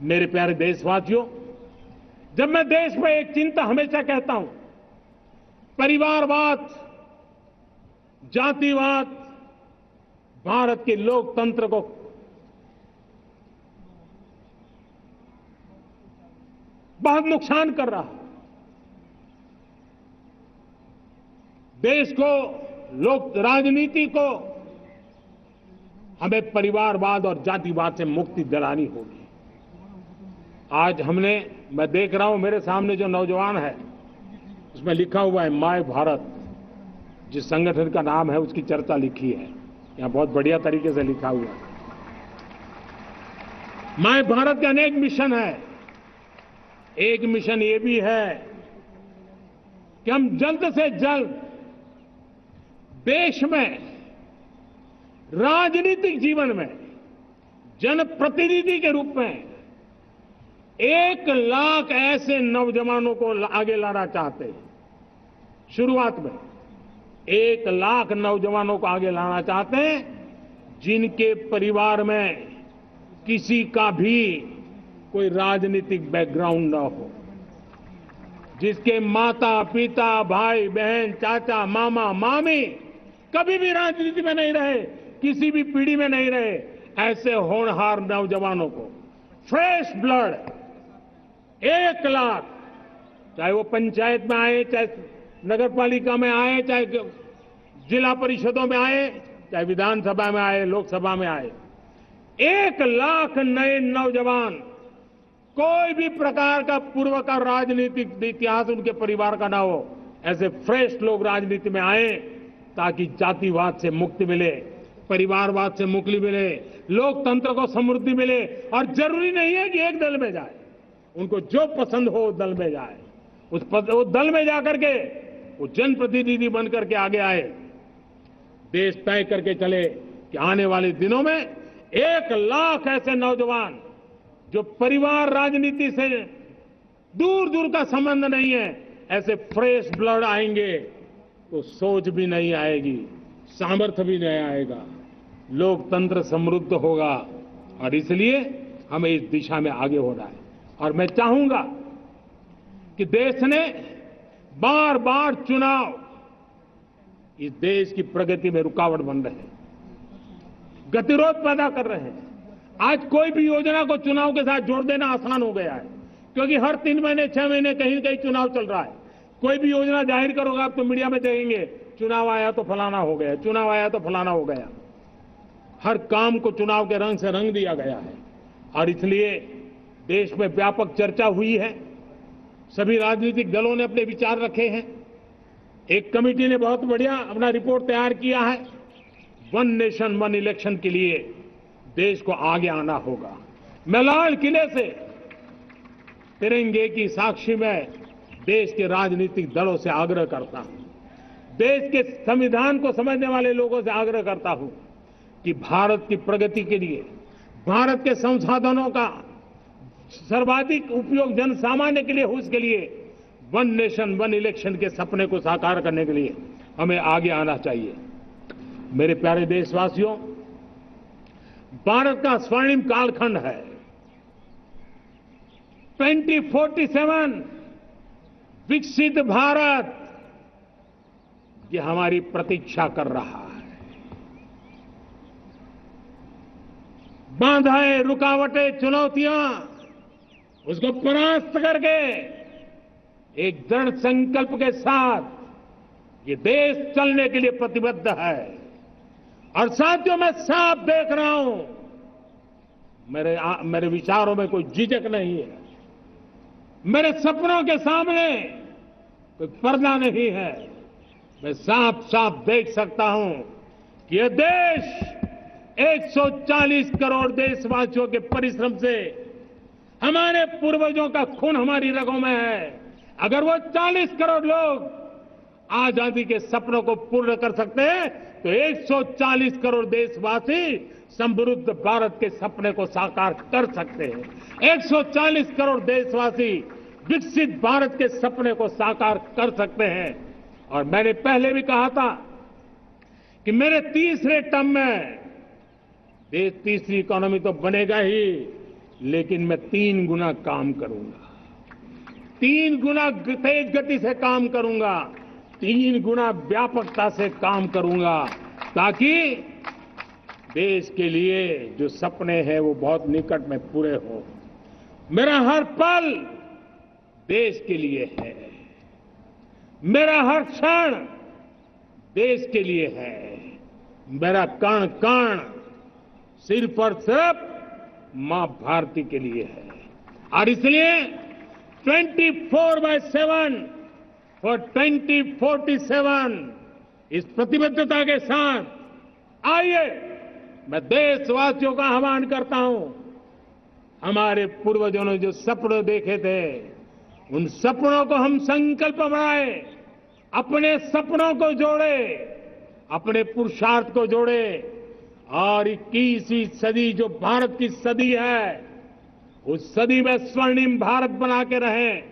मेरे प्यारे देशवासियों, जब मैं देश में एक चिंता हमेशा कहता हूं, परिवारवाद, जातिवाद भारत के लोकतंत्र को बहुत नुकसान कर रहा है। देश को, लोक राजनीति को हमें परिवारवाद और जातिवाद से मुक्ति दिलानी होगी। आज मैं देख रहा हूं मेरे सामने जो नौजवान है, उसमें लिखा हुआ है माय भारत, जिस संगठन का नाम है उसकी चर्चा लिखी है, यहां बहुत बढ़िया तरीके से लिखा हुआ है। माय भारत के अनेक मिशन है। एक मिशन ये भी है कि हम जल्द से जल्द देश में राजनीतिक जीवन में जनप्रतिनिधि के रूप में 1 लाख ऐसे नौजवानों को आगे लाना चाहते हैं। शुरुआत में 1 लाख नौजवानों को आगे लाना चाहते हैं, जिनके परिवार में किसी का भी कोई राजनीतिक बैकग्राउंड न हो, जिसके माता पिता भाई बहन चाचा मामा मामी कभी भी राजनीति में नहीं रहे, किसी भी पीढ़ी में नहीं रहे, ऐसे होनहार नौजवानों को फ्रेश ब्लड 1 लाख, चाहे वो पंचायत में आए, चाहे नगर पालिका में आए, चाहे जिला परिषदों में आए, चाहे विधानसभा में आए, लोकसभा में आए, 1 लाख नए नौजवान, कोई भी प्रकार का पूर्व का राजनीतिक इतिहास उनके परिवार का ना हो, ऐसे फ्रेश लोग राजनीति में आए, ताकि जातिवाद से मुक्ति मिले, परिवारवाद से मुक्ति मिले, लोकतंत्र को समृद्धि मिले। और जरूरी नहीं है कि एक दल में जाए, उनको जो पसंद हो उस दल में जाए, उस दल में जाकर के वो जनप्रतिनिधि बनकर के आगे आए। देश तय करके चले कि आने वाले दिनों में 1 लाख ऐसे नौजवान जो परिवार राजनीति से दूर दूर का संबंध नहीं है, ऐसे फ्रेश ब्लड आएंगे तो सोच भी नहीं आएगी, सामर्थ्य भी नहीं आएगा, लोकतंत्र समृद्ध होगा। और इसलिए हमें इस दिशा में आगे होना है। और मैं चाहूंगा कि देश ने बार बार चुनाव इस देश की प्रगति में रुकावट बन रहे हैं, गतिरोध पैदा कर रहे हैं। आज कोई भी योजना को चुनाव के साथ जोड़ देना आसान हो गया है, क्योंकि हर 3 महीने 6 महीने कहीं कहीं चुनाव चल रहा है। कोई भी योजना जाहिर करोगे आप तो मीडिया में देखेंगे, चुनाव आया तो फलाना हो गया, चुनाव आया तो फलाना हो गया। हर काम को चुनाव के रंग से रंग दिया गया है। और इसलिए देश में व्यापक चर्चा हुई है, सभी राजनीतिक दलों ने अपने विचार रखे हैं। एक कमेटी ने बहुत बढ़िया अपना रिपोर्ट तैयार किया है। 1 नेशन 1 इलेक्शन के लिए देश को आगे आना होगा। मैं लाल किले से तिरंगे की साक्षी में देश के राजनीतिक दलों से आग्रह करता हूं, देश के संविधान को समझने वाले लोगों से आग्रह करता हूं कि भारत की प्रगति के लिए, भारत के संसाधनों का सर्वाधिक उपयोग जन सामान्य के लिए हो, उसके लिए 1 नेशन 1 इलेक्शन के सपने को साकार करने के लिए हमें आगे आना चाहिए। मेरे प्यारे देशवासियों, भारत का स्वर्णिम कालखंड है। 2047 विकसित भारत, ये हमारी प्रतीक्षा कर रहा है। बाधाएं, रुकावटें, चुनौतियां, उसको परास्त करके एक दृढ़ संकल्प के साथ ये देश चलने के लिए प्रतिबद्ध है। और साथियों, मैं साफ देख रहा हूं, मेरे विचारों में कोई झिझक नहीं है, मेरे सपनों के सामने कोई पर्दा नहीं है। मैं साफ साफ देख सकता हूं कि यह देश 140 करोड़ देशवासियों के परिश्रम से, हमारे पूर्वजों का खून हमारी रगों में है। अगर वो 40 करोड़ लोग आजादी के सपनों को पूर्ण कर सकते हैं, तो 140 करोड़ देशवासी समृद्ध भारत के सपने को साकार कर सकते हैं। 140 करोड़ देशवासी विकसित भारत के सपने को साकार कर सकते हैं। और मैंने पहले भी कहा था कि मेरे तीसरे टर्म में देश तीसरी इकोनॉमी तो बनेगा ही, लेकिन मैं 3 गुना काम करूंगा, 3 गुना तेज गति से काम करूंगा, 3 गुना व्यापकता से काम करूंगा, ताकि देश के लिए जो सपने हैं वो बहुत निकट में पूरे हो। मेरा हर पल देश के लिए है, मेरा हर क्षण देश के लिए है, मेरा कण कण सिर्फ और सिर्फ मां भारती के लिए है। और इसलिए 24/7 फॉर 2047 इस प्रतिबद्धता के साथ आइए मैं देशवासियों का आह्वान करता हूं। हमारे पूर्वजों ने जो सपने देखे थे, उन सपनों को हम संकल्प बनाए, अपने सपनों को जोड़े, अपने पुरुषार्थ को जोड़े और 21वीं सदी जो भारत की सदी है, उस सदी में स्वर्णिम भारत बना के रहें,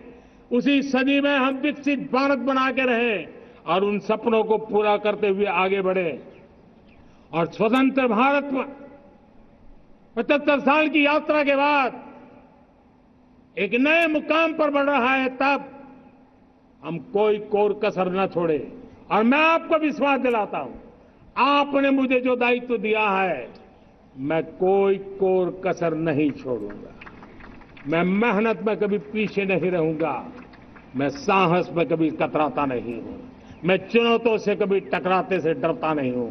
उसी सदी में हम विकसित भारत बना के रहें और उन सपनों को पूरा करते हुए आगे बढ़े। और स्वतंत्र भारत में 75 साल की यात्रा के बाद एक नए मुकाम पर बढ़ रहा है, तब हम कोई कोर कसर न छोड़े। और मैं आपको विश्वास दिलाता हूं, आपने मुझे जो दायित्व दिया है, मैं कोई कोर कसर नहीं छोड़ूंगा। मैं मेहनत में कभी पीछे नहीं रहूंगा, मैं साहस में कभी कतराता नहीं हूं, मैं चुनौतियों से कभी टकराते से डरता नहीं हूं।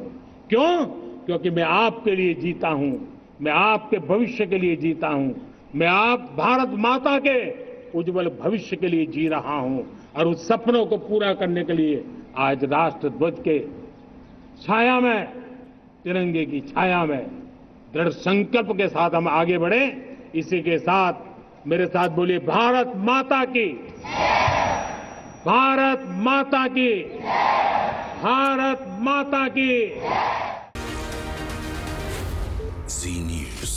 क्यों? क्योंकि मैं आपके लिए जीता हूं, मैं आपके भविष्य के लिए जीता हूं, मैं आप भारत माता के उज्जवल भविष्य के लिए जी रहा हूं। और उस सपनों को पूरा करने के लिए आज राष्ट्र ध्वज के छाया में, तिरंगे की छाया में दृढ़ संकल्प के साथ हम आगे बढ़े। इसी के साथ मेरे साथ बोलिए, भारत माता की, भारत माता की, भारत माता की। Zee News.